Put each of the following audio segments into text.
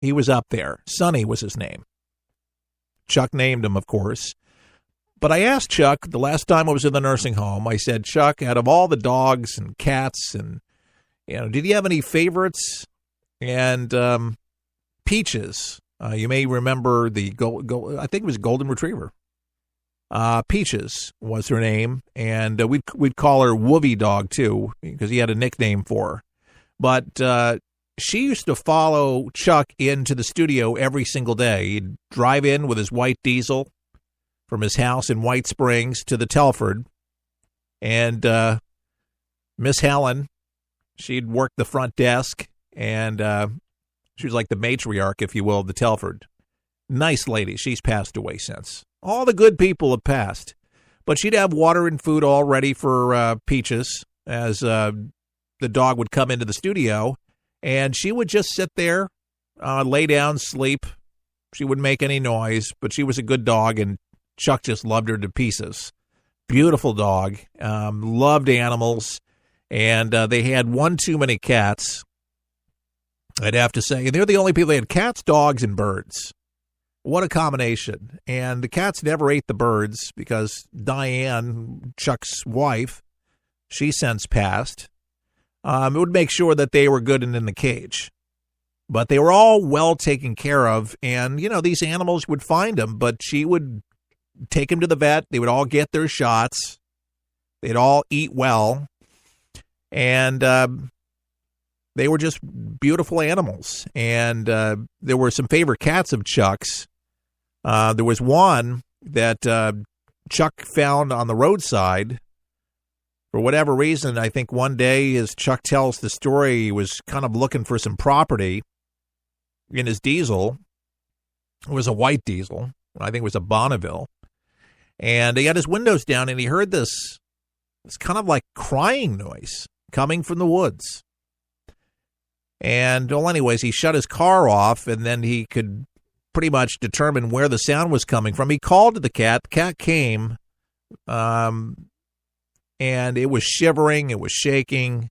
He was up there. Sonny was his name. Chuck named him, of course. But I asked Chuck the last time I was in the nursing home, I said, Chuck, out of all the dogs and cats and, did you have any favorites? And Peaches, you may remember I think it was Golden Retriever. Peaches was her name, and we'd call her Woovie Dog, too, because he had a nickname for her. But she used to follow Chuck into the studio every single day. He'd drive in with his white diesel from his house in White Springs to the Telford, and Miss Helen, she'd work the front desk, and she was like the matriarch, if you will, of the Telford. Nice lady. She's passed away since. All the good people have passed. But she'd have water and food all ready for Peaches as the dog would come into the studio, and she would just sit there, lay down, sleep. She wouldn't make any noise, but she was a good dog, and Chuck just loved her to pieces. Beautiful dog, loved animals, and they had one too many cats, I'd have to say. And they're the only people. They had cats, dogs, and birds. What a combination. And the cats never ate the birds because Diane, Chuck's wife, she since passed. It would make sure that they were good and in the cage. But they were all well taken care of. And, these animals would find them, but she would take them to the vet. They would all get their shots. They'd all eat well. And they were just beautiful animals. And there were some favorite cats of Chuck's. There was one that Chuck found on the roadside. For whatever reason, I think one day, as Chuck tells the story, he was kind of looking for some property in his diesel. It was a white diesel. I think it was a Bonneville. And he had his windows down, and he heard this kind of like crying noise coming from the woods. And, well, anyways, he shut his car off, and then he could pretty much determine where the sound was coming from. He called to the cat. The cat came, and it was shivering, it was shaking,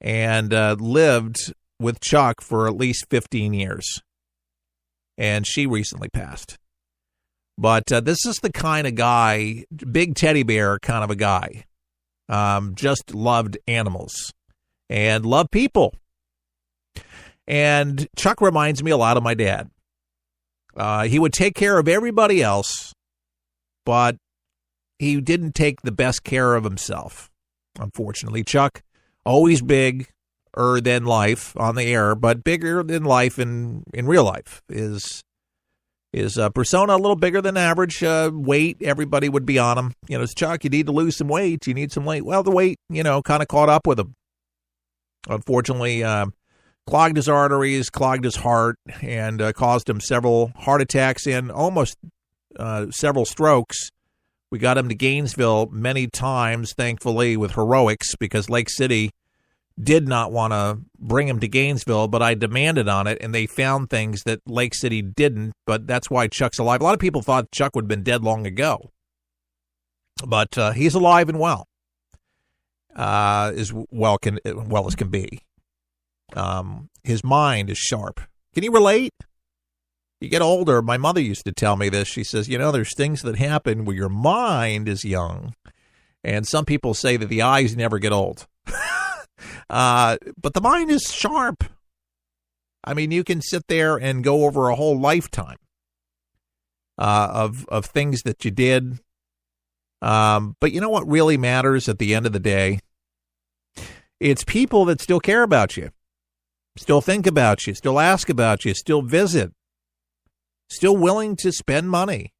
and lived with Chuck for at least 15 years. And she recently passed. But this is the kind of guy, big teddy bear kind of a guy. Just loved animals and loved people. And Chuck reminds me a lot of my dad. He would take care of everybody else, but he didn't take the best care of himself, unfortunately. Chuck, always bigger than life on the air, but bigger than life in real life. His persona a little bigger than average. Weight, everybody would be on him. It's Chuck, you need to lose some weight. You need some weight. Well, the weight, kind of caught up with him. Unfortunately, clogged his arteries, clogged his heart, and caused him several heart attacks and almost several strokes. We got him to Gainesville many times, thankfully, with heroics, because Lake City did not want to bring him to Gainesville, but I demanded on it, and they found things that Lake City didn't, but that's why Chuck's alive. A lot of people thought Chuck would have been dead long ago, but he's alive and well, as well as can be. His mind is sharp. Can you relate? You get older. My mother used to tell me this. She says, there's things that happen where your mind is young, and some people say that the eyes never get old. But the mind is sharp. I mean, you can sit there and go over a whole lifetime of things that you did. But you know what really matters at the end of the day? It's people that still care about you, still think about you, still ask about you, still visit, still willing to spend money.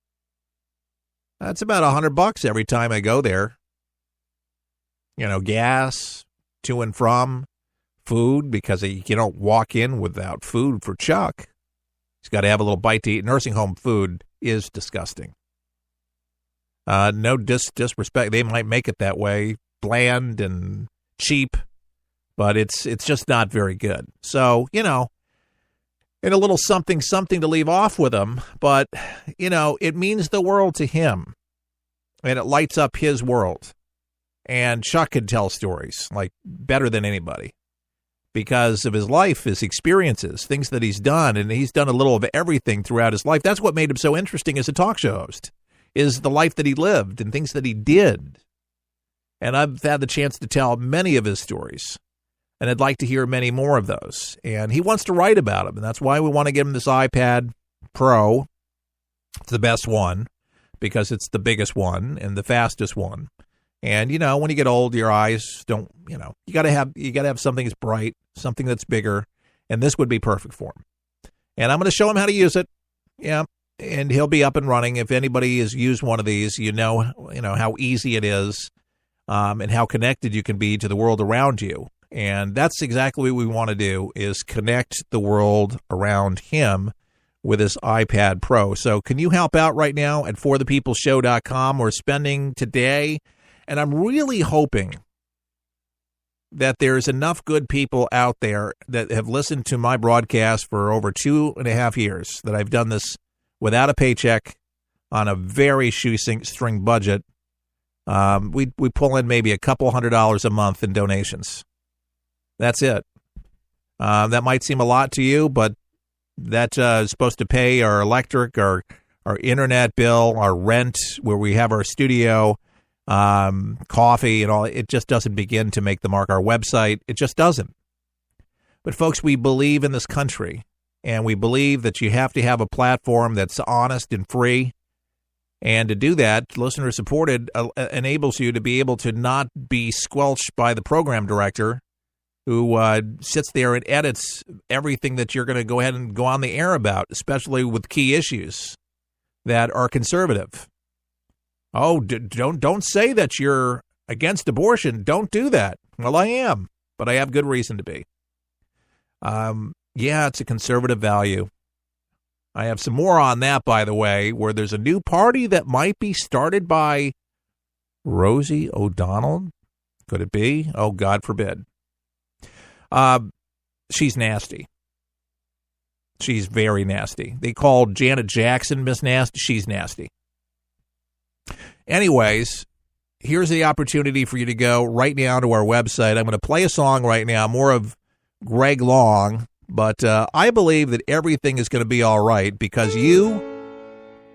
That's about $100 every time I go there. Gas, to and from, food, because you don't walk in without food for Chuck. He's got to have a little bite to eat. Nursing home food is disgusting. No disrespect. They might make it that way, bland and cheap, but it's just not very good. So, and a little something to leave off with him, but, it means the world to him, and it lights up his world. And Chuck could tell stories, like, better than anybody. because of his life, his experiences, things that he's done, and he's done a little of everything throughout his life. That's what made him so interesting as a talk show host, is the life that he lived and things that he did. And I've had the chance to tell many of his stories, and I'd like to hear many more of those. And he wants to write about them, and that's why we want to give him this iPad Pro. It's the best one because it's the biggest one and the fastest one. And, you know, when you get old, your eyes don't, you know, you got to have something that's bright, something that's bigger, and this would be perfect for him. And I'm going to show him how to use it. Yeah. And he'll be up and running. If anybody has used one of these, you know how easy it is, and how connected you can be to the world around you. And that's exactly what we want to do, is connect the world around him with his iPad Pro. So can you help out right now at forthepeopleshow.com? We're spending today, and I'm really hoping that there's enough good people out there that have listened to my broadcast for over 2.5 years, that I've done this without a paycheck on a very shoestring budget. We pull in maybe a couple $100 a month in donations. That's it. That might seem a lot to you, but that is supposed to pay our electric, our internet bill, our rent, where we have our studio, coffee and all. It just doesn't begin to make the mark. Our website, it just doesn't. But folks, we believe in this country, and we believe that you have to have a platform that's honest and free. And to do that, listener supported enables you to be able to not be squelched by the program director who sits there and edits everything that you're going to go ahead and go on the air about, especially with key issues that are conservative. Oh, don't say that you're against abortion. Don't do that. Well, I am, but I have good reason to be. Yeah, it's a conservative value. I have some more on that, by the way, where there's a new party that might be started by Rosie O'Donnell. Could it be? Oh, God forbid. She's nasty. She's very nasty. They called Janet Jackson Miss Nasty. She's nasty. Anyways, here's the opportunity for you to go right now to our website. I'm going to play a song right now, more of Greg Long, but I believe that everything is going to be all right because you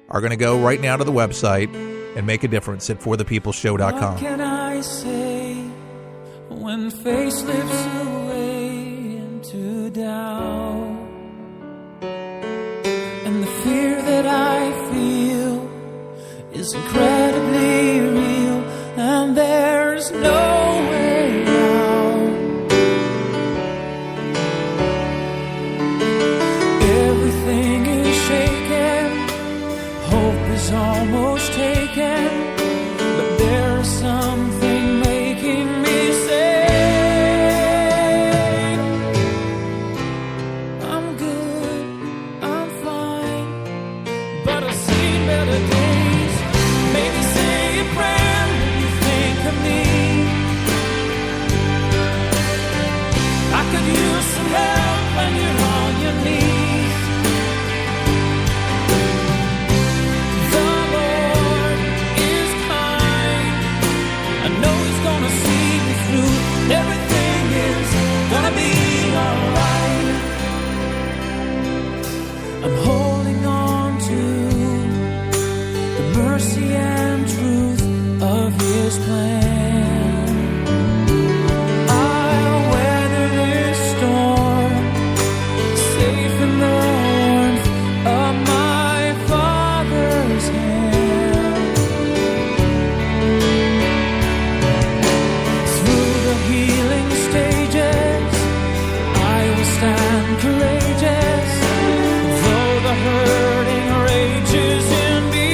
are going to go right now to the website and make a difference at forthepeopleshow.com. What can I say when faith slips away into doubt, and the fear that I feel is incredibly real, and there's no way out. Everything is shaken, hope is almost taken, but there's something making me say I'm good, I'm fine, but I've seen better days. Maybe say a prayer when you think of me. I could use some help when you're on your knees. The Lord is kind. I know He's gonna see me through. Everything is gonna be alright. I'm holding on to the mercy and truth of His plan. I'll weather this storm, safe in the warmth of my Father's hand. Through the healing stages, I will stand courageous, though the hurting rages in me.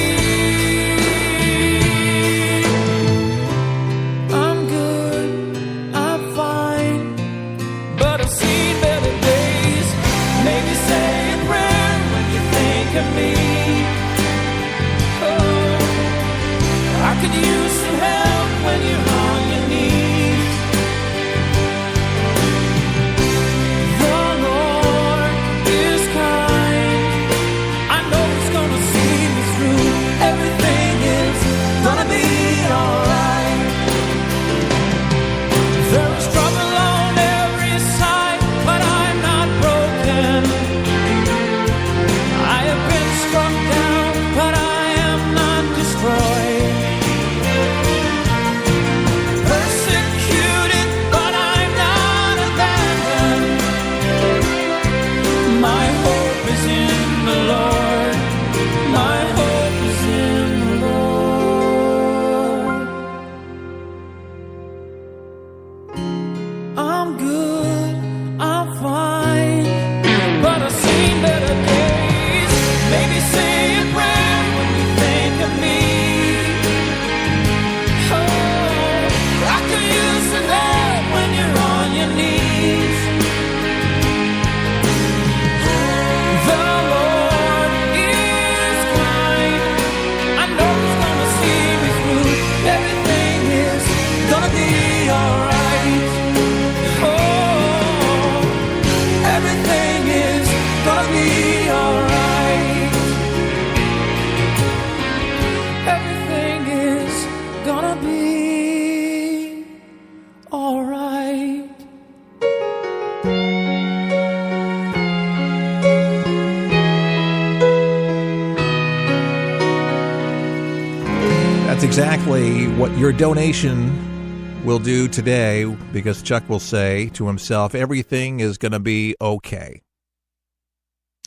That's exactly what your donation will do today, because Chuck will say to himself, everything is going to be okay.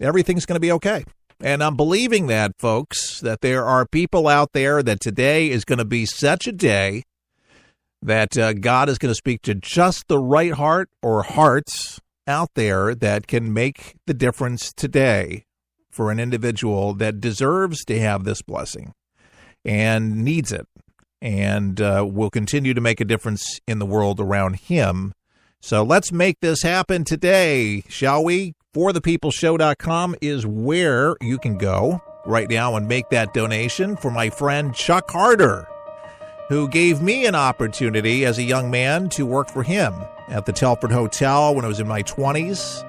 Everything's going to be okay. And I'm believing that, folks, that there are people out there that today is going to be such a day that God is going to speak to just the right heart or hearts out there that can make the difference today for an individual that deserves to have this blessing and needs it, and will continue to make a difference in the world around him. So let's make this happen today, shall we? ForThePeopleShow.com is where you can go right now and make that donation for my friend Chuck Harder, who gave me an opportunity as a young man to work for him at the Telford Hotel when I was in my 20s.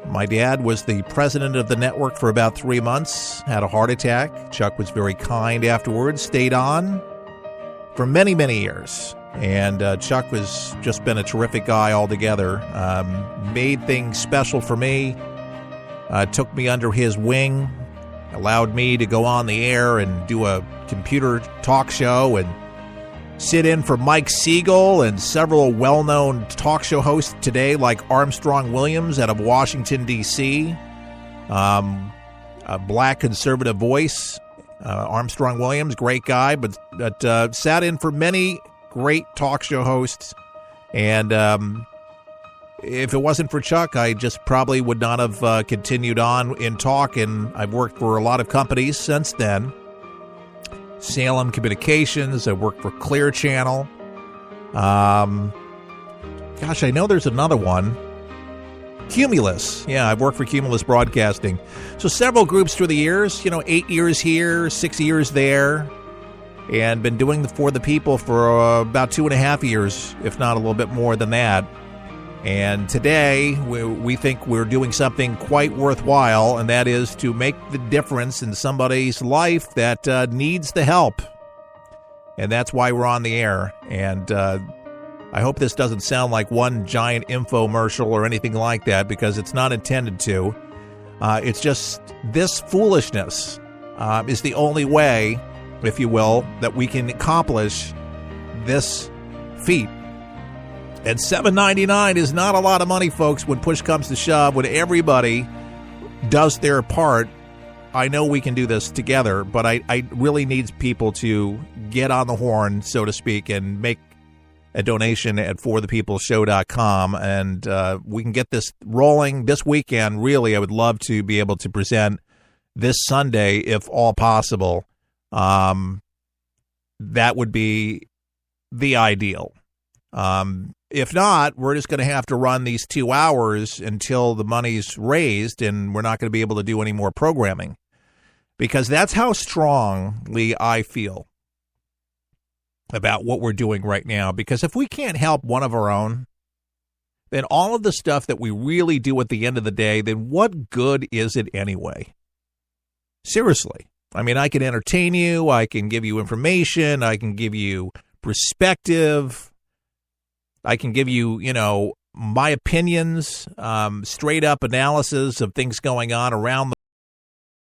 My dad was the president of the network for about 3 months, had a heart attack. Chuck was very kind afterwards, stayed on for many, many years. And Chuck has just been a terrific guy altogether. Made things special for me, took me under his wing, allowed me to go on the air and do a computer talk show and sit in for Mike Siegel and several well-known talk show hosts today like Armstrong Williams out of Washington, D.C., a black conservative voice. Armstrong Williams, great guy, but sat in for many great talk show hosts. And if it wasn't for Chuck, I just probably would not have continued on in talk. And I've worked for a lot of companies since then. Salem Communications, I worked for Clear Channel. Gosh, I know there's another one. Cumulus. Yeah, I've worked for Cumulus Broadcasting. So several groups through the years, 8 years here, 6 years there. And been doing For the People for about 2.5 years, if not a little bit more than that. And today, we think we're doing something quite worthwhile, and that is to make the difference in somebody's life that needs the help. And that's why we're on the air. And I hope this doesn't sound like one giant infomercial or anything like that, because it's not intended to. It's just this foolishness is the only way, if you will, that we can accomplish this feat. And $7.99 is not a lot of money, folks, when push comes to shove, when everybody does their part. I know we can do this together, but I really need people to get on the horn, so to speak, and make a donation at ForThePeopleShow.com. And we can get this rolling this weekend. Really, I would love to be able to present this Sunday, if all possible. That would be the ideal. If not, we're just going to have to run these 2 hours until the money's raised, and we're not going to be able to do any more programming, because that's how strongly I feel about what we're doing right now. Because if we can't help one of our own, then all of the stuff that we really do at the end of the day, then what good is it anyway? Seriously. I mean, I can entertain you, I can give you information, I can give you perspective, I can give you, my opinions, straight up analysis of things going on around